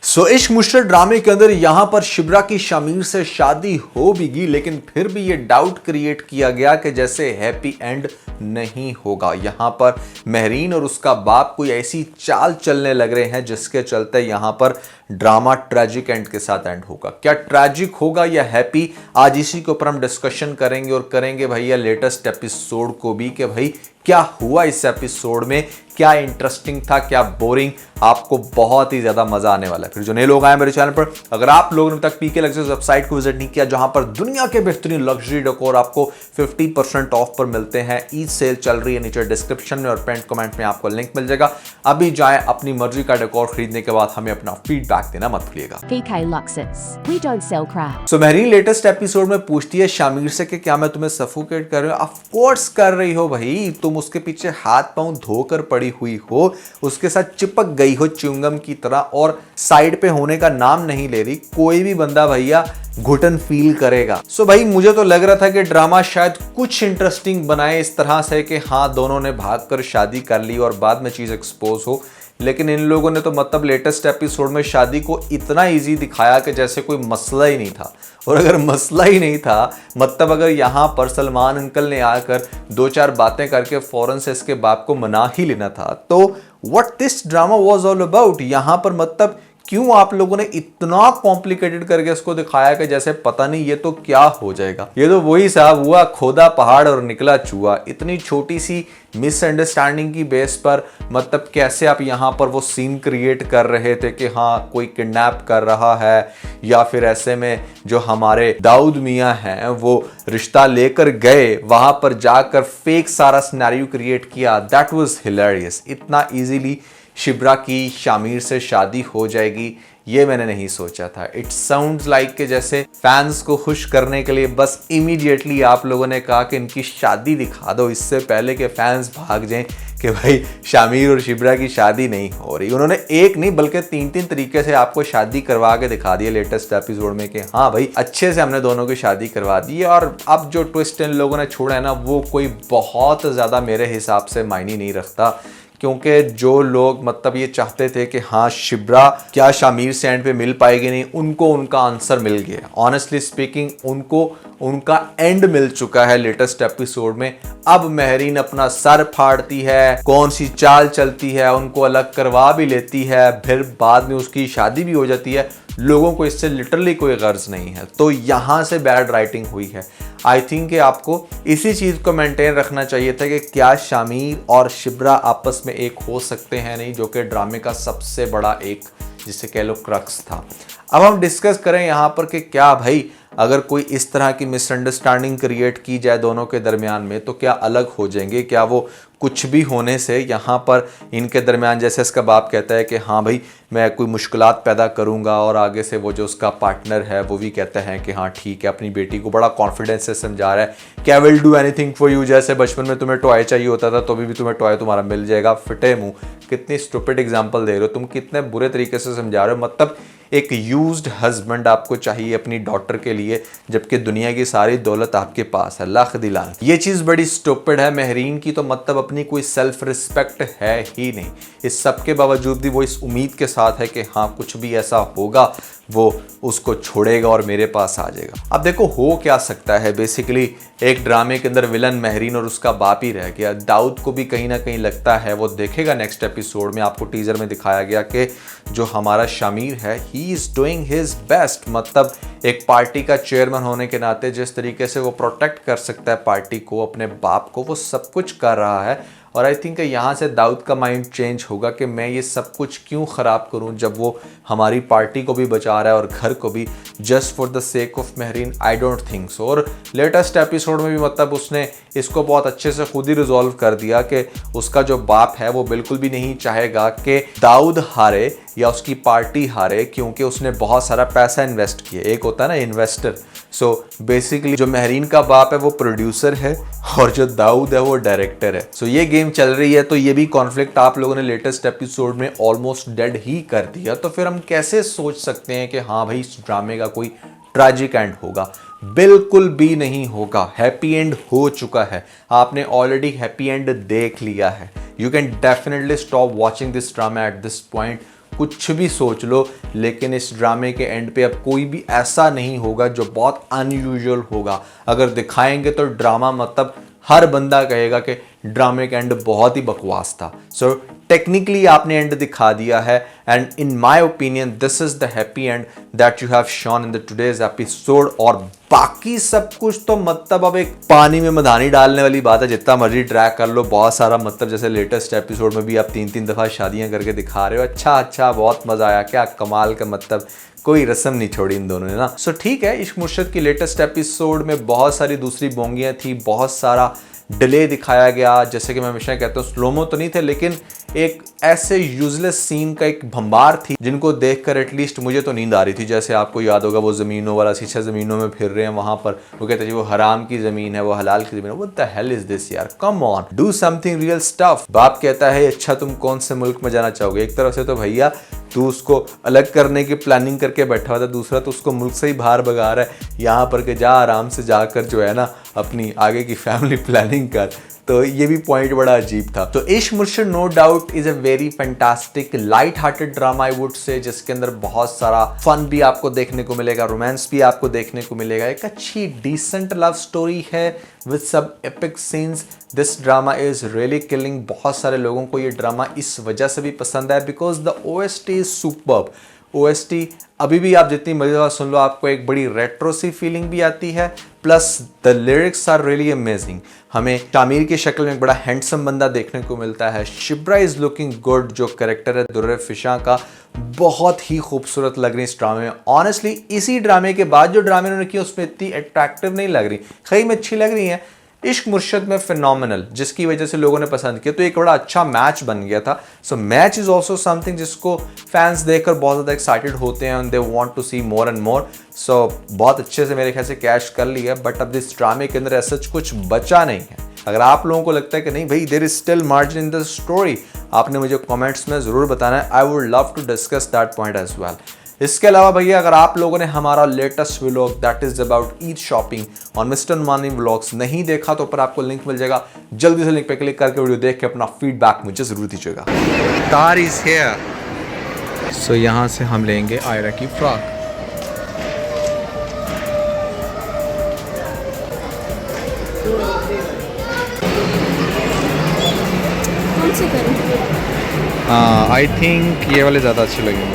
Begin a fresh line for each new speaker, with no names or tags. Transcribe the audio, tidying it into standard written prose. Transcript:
इश्क मुश्किल ड्रामे के अंदर यहां पर शिब्रा की शमीर से शादी हो भी गई, लेकिन फिर भी ये डाउट क्रिएट किया गया कि जैसे हैप्पी एंड नहीं होगा। यहां पर महरीन और उसका बाप कोई ऐसी चाल चलने लग रहे हैं जिसके चलते यहां पर ड्रामा ट्रेजिक एंड के साथ एंड होगा। क्या ट्रेजिक होगा या हैप्पी, आज इसी के ऊपर हम डिस्कशन करेंगे और करेंगे भैया लेटेस्ट एपिसोड को भी कि भाई क्या हुआ इस एपिसोड में, क्या इंटरेस्टिंग था, क्या बोरिंग। आपको बहुत ही ज्यादा मजा आने वाला है। फिर जो नए लोग आए मेरे चैनल पर, अगर आप लोगों ने तक पीके लग्जरीज वेबसाइट को विजिट नहीं किया जहां पर दुनिया के बेहतरीन लग्जरी डेकोर आपको 50% ऑफ पर मिलते हैं, ईद सेल चल रही है, नीचे डिस्क्रिप्शन में और पेंट कमेंट में आपको लिंक मिल जाएगा। अभी जाएं, अपनी मर्जी का डेकोर खरीदने के बाद हमें अपना फीडबैक देना मत भूलिएगा।
PK Luxus. We don't sell crap.
Mehreen latest episode में पूछती है शामिर से कि क्या मैं तुम्हें सफोकेट कर रही हूँ। ऑफ कोर्स कर रही हो भाई, तुम उसके पीछे हाथ पांव धोकर पड़ी हुई हो, उसके साथ चिपक गई हो च्युइंगम की तरह और साइड पे होने का नाम नहीं ले रही। कोई भी बंदा भैया घुटन फील करेगा। भाई मुझे तो लग रहा था कि ड्रामा शायद कुछ इंटरेस्टिंग बनाए इस तरह से कि हाँ दोनों ने भागकर शादी कर ली और बाद में चीज एक्सपोज हो, लेकिन इन लोगों ने तो मतलब लेटेस्ट एपिसोड में शादी को इतना इजी दिखाया कि जैसे कोई मसला ही नहीं था। और अगर मसला ही नहीं था, मतलब अगर यहाँ पर सलमान अंकल ने आकर दो चार बातें करके फौरन से इसके बाप को मना ही लेना था, तो what this drama was all about. यहाँ पर मतलब क्यों आप लोगों ने इतना कॉम्प्लिकेटेड करके इसको दिखाया कि जैसे पता नहीं ये तो क्या हो जाएगा। ये तो वही साहब हुआ, खोदा पहाड़ और निकला चूहा। इतनी छोटी सी मिसअंडरस्टैंडिंग की बेस पर मतलब कैसे आप यहाँ पर वो सीन क्रिएट कर रहे थे कि हाँ कोई किडनैप कर रहा है, या फिर ऐसे में जो हमारे दाऊद मियाँ हैं वो रिश्ता लेकर गए, वहां पर जाकर फेक सारा सिनेरियो क्रिएट किया। That was hilarious. इतना इजीली शिब्रा की शामिर से शादी हो जाएगी ये मैंने नहीं सोचा था। इट साउंड्स लाइक कि जैसे फैंस को खुश करने के लिए बस इमीडिएटली आप लोगों ने कहा कि इनकी शादी दिखा दो, इससे पहले कि फैंस भाग जाएं कि भाई शामिर और शिब्रा की शादी नहीं हो रही। उन्होंने एक नहीं बल्कि तीन तीन तरीके से आपको शादी करवा के दिखा दिया लेटेस्ट एपिसोड में कि हाँ भाई अच्छे से हमने दोनों की शादी करवा दी है। और अब जो ट्विस्ट इन लोगों ने छोड़ा है ना, वो कोई बहुत ज़्यादा मेरे हिसाब से मायने नहीं रखता, क्योंकि जो लोग मतलब ये चाहते थे कि हाँ शिब्रा क्या शामिर से एंड पे मिल पाएगी नहीं, उनको उनका आंसर मिल गया। ऑनेस्टली स्पीकिंग उनको उनका एंड मिल चुका है लेटेस्ट एपिसोड में। अब महरीन अपना सर फाड़ती है, कौन सी चाल चलती है, उनको अलग करवा भी लेती है, फिर बाद में उसकी शादी भी हो जाती है। लोगों को इससे लिटरली कोई गर्ज नहीं है, तो यहाँ से बैड राइटिंग हुई है। आई थिंक कि आपको इसी चीज़ को मेंटेन रखना चाहिए था कि क्या शामिर और शिब्रा आपस में एक हो सकते हैं नहीं, जो कि ड्रामे का सबसे बड़ा एक जिसे कह लो क्रक्स था। अब हम डिस्कस करें यहाँ पर कि क्या भाई अगर कोई इस तरह की मिसअंडरस्टैंडिंग क्रिएट की जाए दोनों के दरमियान में तो क्या अलग हो जाएंगे, क्या वो कुछ भी होने से यहाँ पर इनके दरमियान, जैसे इसका बाप कहता है कि हाँ भाई मैं कोई मुश्किलात पैदा करूँगा, और आगे से वो जो उसका पार्टनर है वो भी कहता है कि हाँ ठीक है, अपनी बेटी को बड़ा कॉन्फिडेंस से समझा रहा है कि I will do anything for you. जैसे बचपन में तुम्हें टॉय चाहिए होता था तो अभी भी तुम्हें टॉय तुम्हारा मिल जाएगा। फिटे मुँह, कितनी स्टूपिड एग्जाम्पल दे रहे हो तुम, कितने बुरे तरीके से समझा रहे हो। मतलब एक यूज्ड हस्बैंड आपको चाहिए अपनी डॉटर के लिए, जबकि दुनिया की सारी दौलत आपके पास है, लाख दिलान। ये चीज़ बड़ी स्टूपिड है। महरीन की तो मतलब अपनी कोई सेल्फ रिस्पेक्ट है ही नहीं। इस सब के बावजूद भी वो इस उम्मीद के साथ है कि हाँ कुछ भी ऐसा होगा वो उसको छोड़ेगा और मेरे पास आ जाएगा। अब देखो हो क्या सकता है, बेसिकली एक ड्रामे के अंदर विलन महरीन और उसका बाप ही रह गया। दाऊद को भी कहीं ना कहीं लगता है, वो देखेगा नेक्स्ट एपिसोड में, आपको टीजर में दिखाया गया कि जो हमारा शामिर है he is doing his best. मतलब एक पार्टी का चेयरमैन होने के नाते जिस तरीके से वो प्रोटेक्ट कर सकता है पार्टी को, अपने बाप को, वो सब कुछ कर रहा है। और आई थिंक यहाँ से दाऊद का माइंड चेंज होगा कि मैं ये सब कुछ क्यों ख़राब करूँ जब वो हमारी पार्टी को भी बचा रहा है और घर को भी, just for the sake of Mehreen. I don't think so. और लेटेस्ट एपिसोड में भी मतलब उसने इसको बहुत अच्छे से खुद ही रिजॉल्व कर दिया कि उसका जो बाप है वो बिल्कुल भी नहीं चाहेगा कि दाऊद हारे या उसकी पार्टी हारे, क्योंकि उसने बहुत सारा पैसा इन्वेस्ट किया। एक होता है ना इन्वेस्टर। सो बेसिकली जो महरीन का बाप है वो प्रोड्यूसर है और जो दाऊद है वो डायरेक्टर है। सो ये गेम चल रही है, तो ये भी कॉन्फ्लिक्ट आप लोगों ने लेटेस्ट एपिसोड में ऑलमोस्ट डेड ही कर दिया। तो फिर हम कैसे सोच सकते हैं कि हाँ भाई इस ड्रामे का कोई ट्रैजिक एंड होगा? बिल्कुल भी नहीं होगा। हैप्पी एंड हो चुका है, आपने ऑलरेडी हैप्पी एंड देख लिया है। You can definitely stop watching this drama at this point. कुछ भी सोच लो, लेकिन इस ड्रामे के एंड पे अब कोई भी ऐसा नहीं होगा जो बहुत अनयूजुअल होगा। अगर दिखाएंगे तो ड्रामा मतलब हर बंदा कहेगा कि ड्रामे का एंड बहुत ही बकवास था। सो टेक्निकली आपने एंड दिखा दिया है, and in my opinion this is the happy and that you have shown in the today's episode. और बाकी सब कुछ तो मतलब अब एक पानी में मधानी डालने वाली बात है, जितना मर्जी ट्रैक कर लो। बहुत सारा मतलब जैसे लेटेस्ट एपिसोड में भी आप 3-3 दफा शादियां करके दिखा रहे हो। अच्छा बहुत मजा आया, क्या कमाल का, मतलब कोई रस्म नहीं छोड़ी इन दोनों ने ना। सो ठीक है, इश्क मुर्शद की लेटेस्ट एपिसोड में बहुत सारी दूसरी बोंगियां थी, बहुत सारा डिले दिखाया गया। जैसे कि मैं हमेशा कहता हूँ, स्लोमो तो नहीं थे, लेकिन एक ऐसे यूजलेस सीन का एक भंबार थी जिनको देखकर एटलीस्ट मुझे तो नींद आ रही थी। जैसे आपको याद होगा वो ज़मीनों वाला शीशा, ज़मीनों में फिर रहे हैं, वहां पर वो कहते हैं वो हराम की ज़मीन है, वो हलाल की ज़मीन है। What the hell is this यार, come on, do something real stuff. बाप कहता है अच्छा तुम कौन से मुल्क में जाना चाहोगे? एक तरफ से तो भैया तू उसको अलग करने की प्लानिंग करके बैठा हुआ था, दूसरा तो उसको मुल्क से ही बाहर भगा रहा है यहाँ पर कि जा आराम से जाकर जो है ना अपनी आगे की फैमिली प्लानिंग कर। तो ये भी पॉइंट बड़ा अजीब था। तो Ishq Murshid no doubt is a very fantastic light hearted drama I would say, जिसके अंदर बहुत सारा फन भी आपको देखने को मिलेगा, रोमांस भी आपको देखने को मिलेगा, एक अच्छी डिसेंट लव स्टोरी है विद सब epic scenes. This drama is really killing. बहुत सारे लोगों को ये ड्रामा इस वजह से भी पसंद है because the OST is superb. OST अभी भी आप जितनी मजेदार सुन लो, आपको एक बड़ी रेट्रो सी फीलिंग भी आती है, plus the lyrics are really amazing. हमें शामिर की शक्ल में एक बड़ा हैंडसम बंदा देखने को मिलता है। शिब्रा इज लुकिंग गुड, जो कैरेक्टर है दुर्रे फिशा का, बहुत ही खूबसूरत लग रही है इस ड्रामे में। ऑनेस्टली इसी ड्रामे के बाद जो ड्रामे उन्होंने किया उसमें इतनी अट्रैक्टिव नहीं लग रही, खैर में अच्छी लग रही है। इश्क मुर्शिद में फिनोमिनल, जिसकी वजह से लोगों ने पसंद किया, तो एक बड़ा अच्छा मैच बन गया था। So match is also something जिसको फैंस देखकर बहुत ज़्यादा एक्साइटेड होते हैं, they want to see more and more. So बहुत अच्छे से मेरे ख्याल से कैश कर लिया, बट अब इस ड्रामे के अंदर ऐसा कुछ बचा नहीं है। अगर आप लोगों को लगता है कि नहीं भाई there is still margin in the story, आपने मुझे कमेंट्स में ज़रूर बताना है। I would love to discuss that point as well. इसके अलावा भैया अगर आप लोगों ने हमारा latest vlog that is about Eid shopping on mister Numani vlogs नहीं देखा तो ऊपर आपको लिंक मिल जाएगा, जल्दी से लिंक पे क्लिक करके वीडियो देख के अपना फीडबैक मुझे जरूर दीजिएगा। तार इज हियर। सो यहाँ से हम लेंगे आयरा की फ्रॉक।
कौन से करूं?
आई थिंक ये वाले ज़्यादा अच्छे लगेंगे।